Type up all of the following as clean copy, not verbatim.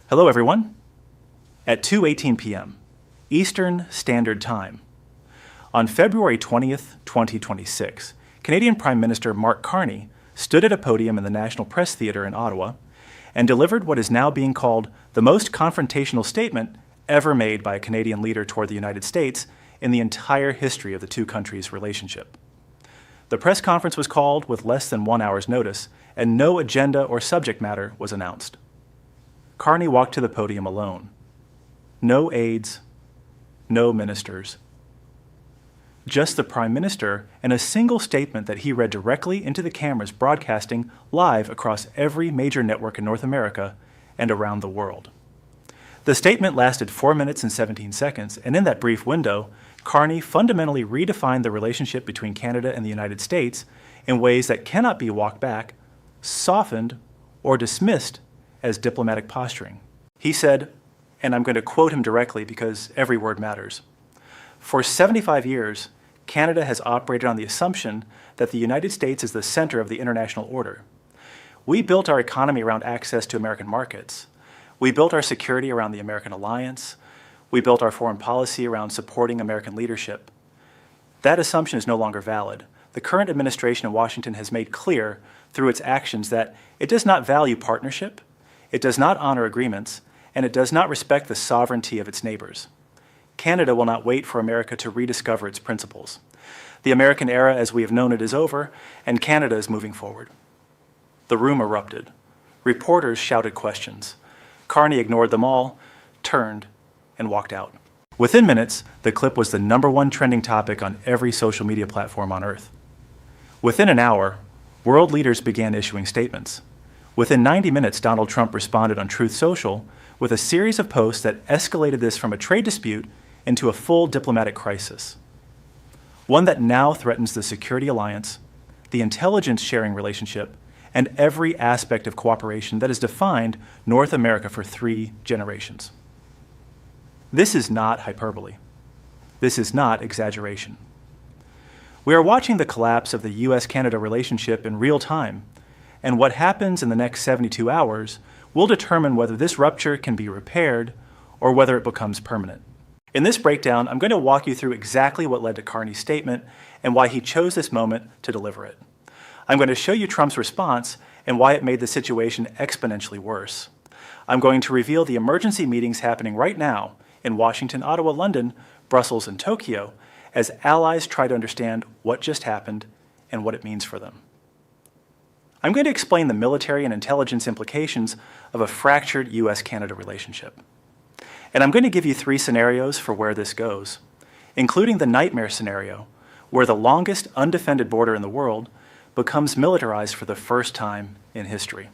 Hello, everyone. At 2:18 p.m. Eastern Standard Time, on February 20th, 2026, Canadian Prime Minister Mark Carney stood at a podium in the National Press Theatre in Ottawa and delivered what is now being called the most confrontational statement ever made by a Canadian leader toward the United States in the entire history of the two countries' relationship. The press conference was called with less than 1 hour's notice, and no agenda or subject matter was announced. Carney walked to the podium alone. No aides, no ministers. Just the Prime Minister and a single statement that he read directly into the cameras broadcasting live across every major network in North America and around the world. The statement lasted 4 minutes and 17 seconds, and in that brief window, Carney fundamentally redefined the relationship between Canada and the United States in ways that cannot be walked back, softened, or dismissed as diplomatic posturing. He said, and I'm going to quote him directly because every word matters, "For 75 years, Canada has operated on the assumption that the United States is the center of the international order. We built our economy around access to American markets. We built our security around the American alliance. We built our foreign policy around supporting American leadership. That assumption is no longer valid. The current administration in Washington has made clear through its actions that it does not value partnership, it does not honor agreements, and it does not respect the sovereignty of its neighbors. Canada will not wait for America to rediscover its principles. The American era as we have known it is over, and Canada is moving forward." The room erupted. Reporters shouted questions. Carney ignored them all, turned, and walked out. Within minutes, the clip was the #1 trending topic on every social media platform on Earth. Within an hour, world leaders began issuing statements. Within 90 minutes, Donald Trump responded on Truth Social with a series of posts that escalated this from a trade dispute into a full diplomatic crisis, one that now threatens the security alliance, the intelligence sharing relationship, and every aspect of cooperation that has defined North America for 3 generations. This is not hyperbole. This is not exaggeration. We are watching the collapse of the U.S.-Canada relationship in real time, and what happens in the next 72 hours will determine whether this rupture can be repaired or whether it becomes permanent. In this breakdown, I'm going to walk you through exactly what led to Carney's statement and why he chose this moment to deliver it. I'm going to show you Trump's response and why it made the situation exponentially worse. I'm going to reveal the emergency meetings happening right now in Washington, Ottawa, London, Brussels, and Tokyo as allies try to understand what just happened and what it means for them. I'm going to explain the military and intelligence implications of a fractured U.S.-Canada relationship. And I'm going to give you 3 scenarios for where this goes, including the nightmare scenario, where the longest undefended border in the world becomes militarized for the first time in history.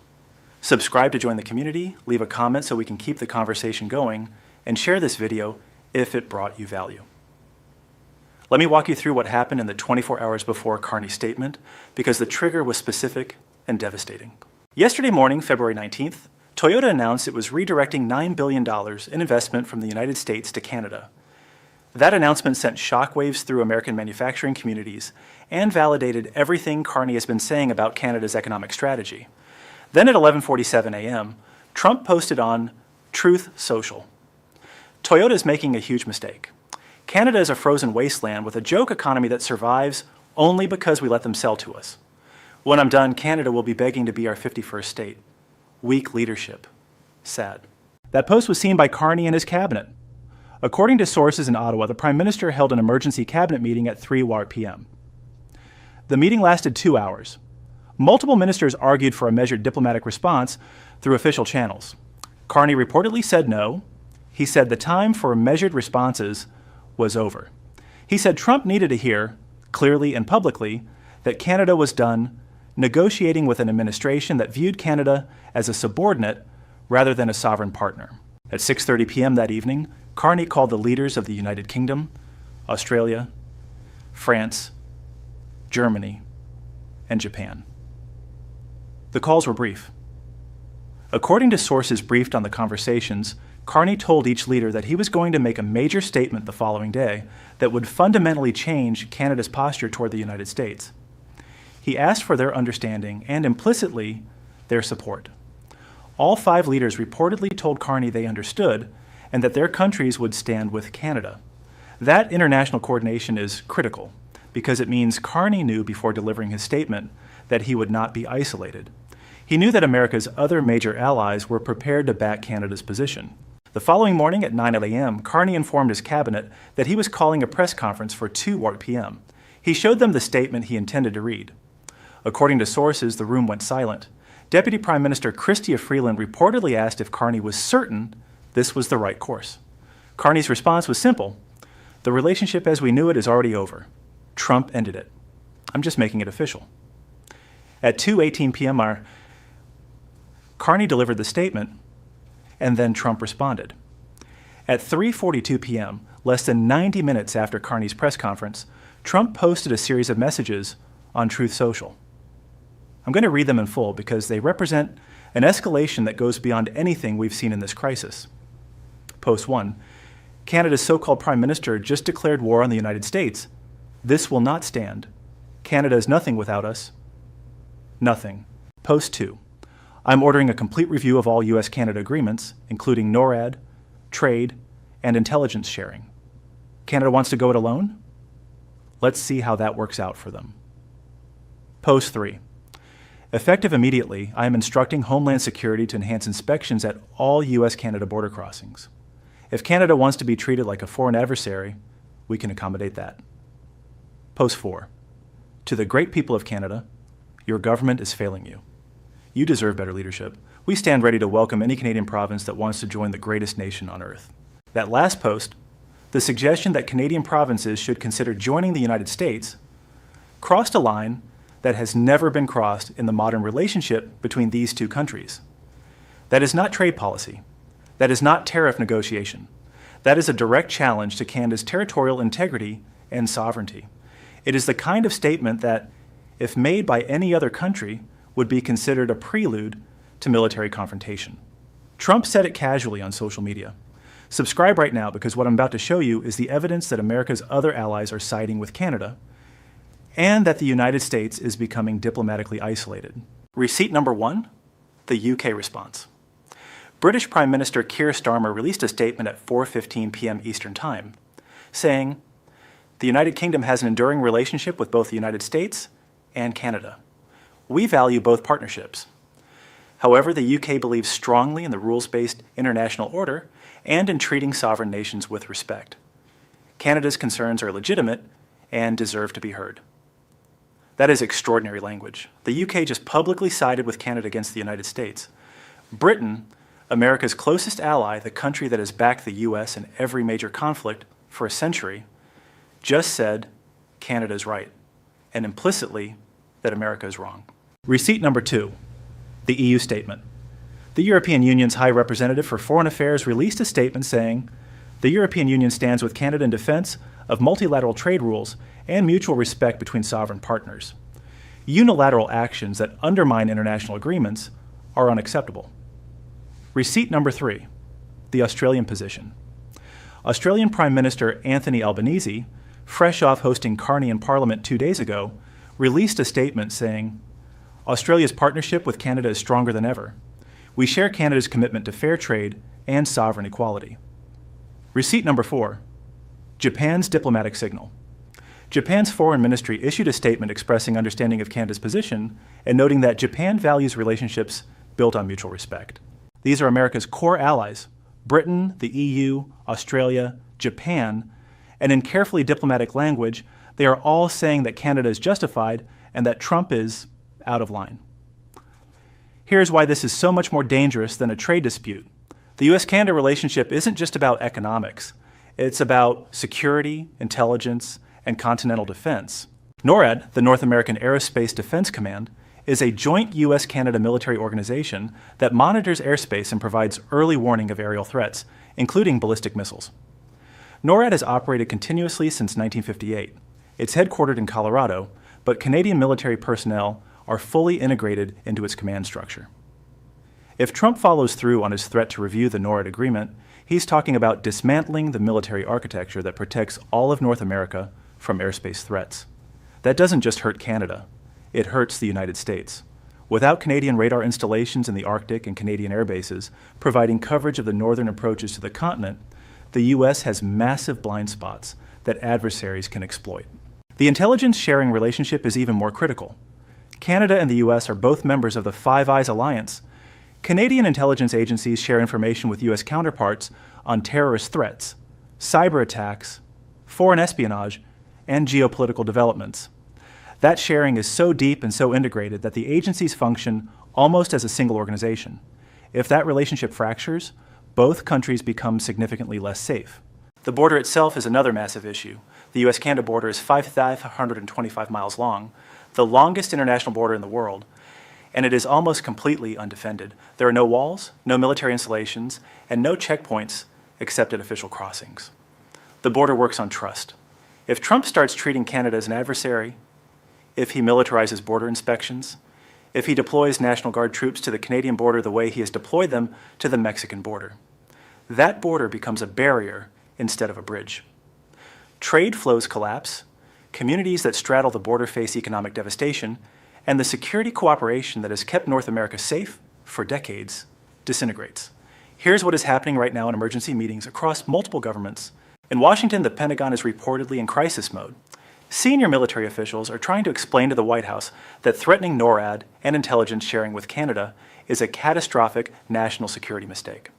Subscribe to join the community, leave a comment so we can keep the conversation going, and share this video if it brought you value. Let me walk you through what happened in the 24 hours before Carney's statement, because the trigger was specific and devastating. Yesterday morning, February 19th, Toyota announced it was redirecting $9 billion in investment from the United States to Canada. That announcement sent shockwaves through American manufacturing communities and validated everything Carney has been saying about Canada's economic strategy. Then at 11:47 a.m., Trump posted on Truth Social, "Toyota is making a huge mistake. Canada is a frozen wasteland with a joke economy that survives only because we let them sell to us. When I'm done, Canada will be begging to be our 51st state. Weak leadership. Sad." That post was seen by Carney and his cabinet. According to sources in Ottawa, the Prime Minister held an emergency cabinet meeting at 3 p.m. The meeting lasted 2 hours. Multiple ministers argued for a measured diplomatic response through official channels. Carney reportedly said no. He said the time for measured responses was over. He said Trump needed to hear, clearly and publicly, that Canada was done negotiating with an administration that viewed Canada as a subordinate rather than a sovereign partner. At 6:30 p.m. that evening, Carney called the leaders of the United Kingdom, Australia, France, Germany, and Japan. The calls were brief. According to sources briefed on the conversations, Carney told each leader that he was going to make a major statement the following day that would fundamentally change Canada's posture toward the United States. He asked for their understanding and implicitly their support. All 5 leaders reportedly told Carney they understood and that their countries would stand with Canada. That international coordination is critical because it means Carney knew before delivering his statement that he would not be isolated. He knew that America's other major allies were prepared to back Canada's position. The following morning at 9 a.m., Carney informed his cabinet that he was calling a press conference for 2 p.m. He showed them the statement he intended to read. According to sources, the room went silent. Deputy Prime Minister Chrystia Freeland reportedly asked if Carney was certain this was the right course. Carney's response was simple. The relationship as we knew it is already over. Trump ended it. I'm just making it official. At 2:18 p.m., Carney delivered the statement, and then Trump responded. At 3:42 p.m., less than 90 minutes after Carney's press conference, Trump posted a series of messages on Truth Social. I'm going to read them in full because they represent an escalation that goes beyond anything we've seen in this crisis. Post 1. Canada's so-called Prime Minister just declared war on the United States. This will not stand. Canada is nothing without us. Nothing. Post 2. I'm ordering a complete review of all U.S.-Canada agreements, including NORAD, trade, and intelligence sharing. Canada wants to go it alone? Let's see how that works out for them. Post 3. Effective immediately, I am instructing Homeland Security to enhance inspections at all U.S.-Canada border crossings. If Canada wants to be treated like a foreign adversary, we can accommodate that. Post 4. To the great people of Canada, your government is failing you. You deserve better leadership. We stand ready to welcome any Canadian province that wants to join the greatest nation on earth. That last post, the suggestion that Canadian provinces should consider joining the United States, crossed a line that has never been crossed in the modern relationship between these two countries. That is not trade policy. That is not tariff negotiation. That is a direct challenge to Canada's territorial integrity and sovereignty. It is the kind of statement that, if made by any other country, would be considered a prelude to military confrontation. Trump said it casually on social media. Subscribe right now because what I'm about to show you is the evidence that America's other allies are siding with Canada and that the United States is becoming diplomatically isolated. Receipt number 1, the UK response. British Prime Minister Keir Starmer released a statement at 4:15 p.m. Eastern Time, saying, "The United Kingdom has an enduring relationship with both the United States and Canada. We value both partnerships. However, the UK believes strongly in the rules-based international order and in treating sovereign nations with respect. Canada's concerns are legitimate and deserve to be heard." That is extraordinary language. The UK just publicly sided with Canada against the United States. Britain, America's closest ally, the country that has backed the US in every major conflict for a century, just said Canada's right, and implicitly that America is wrong. Receipt number 2, the EU statement. The European Union's High Representative for Foreign Affairs released a statement saying, "The European Union stands with Canada in defense of multilateral trade rules and mutual respect between sovereign partners. Unilateral actions that undermine international agreements are unacceptable." Receipt number 3, the Australian position. Australian Prime Minister Anthony Albanese, fresh off hosting Carney in Parliament 2 days ago, released a statement saying, "Australia's partnership with Canada is stronger than ever. We share Canada's commitment to fair trade and sovereign equality." Receipt number 4, Japan's diplomatic signal. Japan's foreign ministry issued a statement expressing understanding of Canada's position and noting that Japan values relationships built on mutual respect. These are America's core allies, Britain, the EU, Australia, Japan, and in carefully diplomatic language, they are all saying that Canada is justified and that Trump is out of line. Here's why this is so much more dangerous than a trade dispute. The U.S.-Canada relationship isn't just about economics. It's about security, intelligence, and continental defense. NORAD, the North American Aerospace Defense Command, is a joint U.S.-Canada military organization that monitors airspace and provides early warning of aerial threats, including ballistic missiles. NORAD has operated continuously since 1958. It's headquartered in Colorado, but Canadian military personnel are fully integrated into its command structure. If Trump follows through on his threat to review the NORAD agreement, he's talking about dismantling the military architecture that protects all of North America from airspace threats. That doesn't just hurt Canada, it hurts the United States. Without Canadian radar installations in the Arctic and Canadian air bases, providing coverage of the northern approaches to the continent, the U.S. has massive blind spots that adversaries can exploit. The intelligence sharing relationship is even more critical. Canada and the U.S. are both members of the Five Eyes Alliance. Canadian intelligence agencies share information with U.S. counterparts on terrorist threats, cyber attacks, foreign espionage, and geopolitical developments. That sharing is so deep and so integrated that the agencies function almost as a single organization. If that relationship fractures, both countries become significantly less safe. The border itself is another massive issue. The U.S.-Canada border is 5,525 miles long, the longest international border in the world, and it is almost completely undefended. There are no walls, no military installations, and no checkpoints except at official crossings. The border works on trust. If Trump starts treating Canada as an adversary, if he militarizes border inspections, if he deploys National Guard troops to the Canadian border the way he has deployed them to the Mexican border, that border becomes a barrier instead of a bridge. Trade flows collapse, communities that straddle the border face economic devastation, and the security cooperation that has kept North America safe for decades disintegrates. Here's what is happening right now in emergency meetings across multiple governments. In Washington, the Pentagon is reportedly in crisis mode. Senior military officials are trying to explain to the White House that threatening NORAD and intelligence sharing with Canada is a catastrophic national security mistake.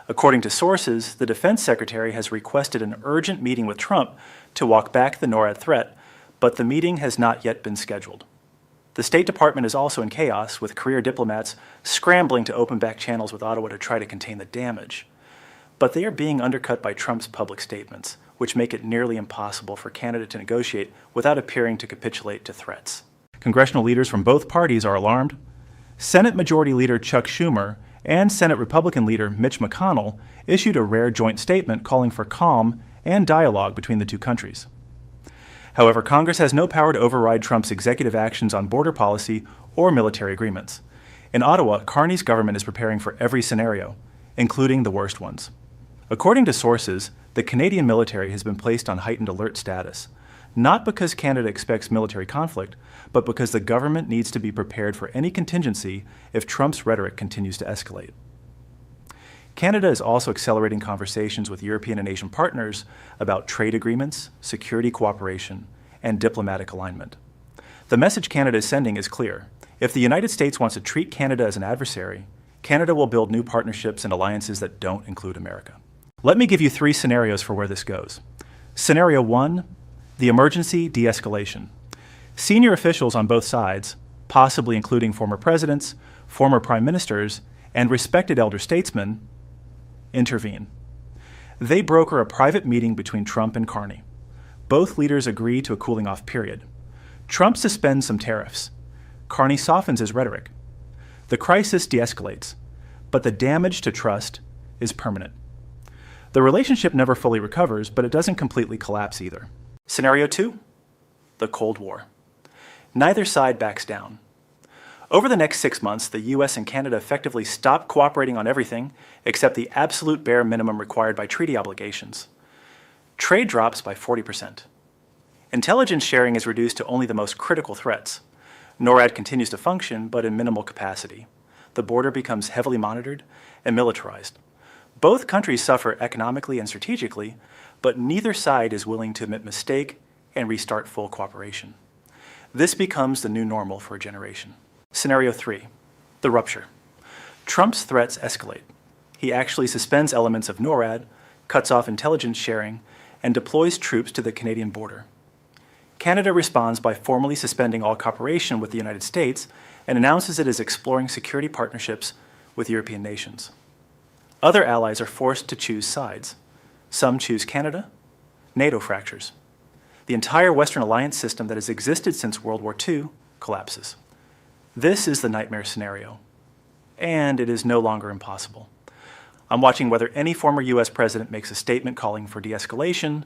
According to sources, the Defense Secretary has requested an urgent meeting with Trump to walk back the NORAD threat, but the meeting has not yet been scheduled. The State Department is also in chaos, with career diplomats scrambling to open back channels with Ottawa to try to contain the damage. But they are being undercut by Trump's public statements, which make it nearly impossible for Canada to negotiate without appearing to capitulate to threats. Congressional leaders from both parties are alarmed. Senate Majority Leader Chuck Schumer and Senate Republican Leader Mitch McConnell issued a rare joint statement calling for calm and dialogue between the two countries. However, Congress has no power to override Trump's executive actions on border policy or military agreements. In Ottawa, Carney's government is preparing for every scenario, including the worst ones. According to sources, the Canadian military has been placed on heightened alert status, not because Canada expects military conflict, but because the government needs to be prepared for any contingency if Trump's rhetoric continues to escalate. Canada is also accelerating conversations with European and Asian partners about trade agreements, security cooperation, and diplomatic alignment. The message Canada is sending is clear. If the United States wants to treat Canada as an adversary, Canada will build new partnerships and alliances that don't include America. Let me give you 3 scenarios for where this goes. Scenario 1, the emergency de-escalation. Senior officials on both sides, possibly including former presidents, former prime ministers, and respected elder statesmen, intervene. They broker a private meeting between Trump and Carney. Both leaders agree to a cooling-off period. Trump suspends some tariffs. Carney softens his rhetoric. The crisis de-escalates, but the damage to trust is permanent. The relationship never fully recovers, but it doesn't completely collapse either. Scenario 2, the Cold War. Neither side backs down. Over the next 6 months, the U.S. and Canada effectively stop cooperating on everything except the absolute bare minimum required by treaty obligations. Trade drops by 40%. Intelligence sharing is reduced to only the most critical threats. NORAD continues to function, but in minimal capacity. The border becomes heavily monitored and militarized. Both countries suffer economically and strategically, but neither side is willing to admit mistake and restart full cooperation. This becomes the new normal for a generation. Scenario 3, the rupture. Trump's threats escalate. He actually suspends elements of NORAD, cuts off intelligence sharing, and deploys troops to the Canadian border. Canada responds by formally suspending all cooperation with the United States and announces it is exploring security partnerships with European nations. Other allies are forced to choose sides. Some choose Canada. NATO fractures. The entire Western alliance system that has existed since World War II collapses. This is the nightmare scenario, and it is no longer impossible. I'm watching whether any former U.S. president makes a statement calling for de-escalation,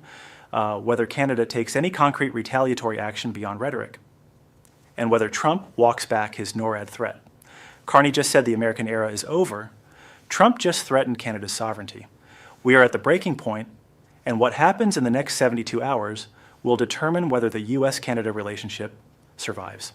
whether Canada takes any concrete retaliatory action beyond rhetoric, and whether Trump walks back his NORAD threat. Carney just said the American era is over. Trump just threatened Canada's sovereignty. We are at the breaking point, and what happens in the next 72 hours will determine whether the U.S.-Canada relationship survives.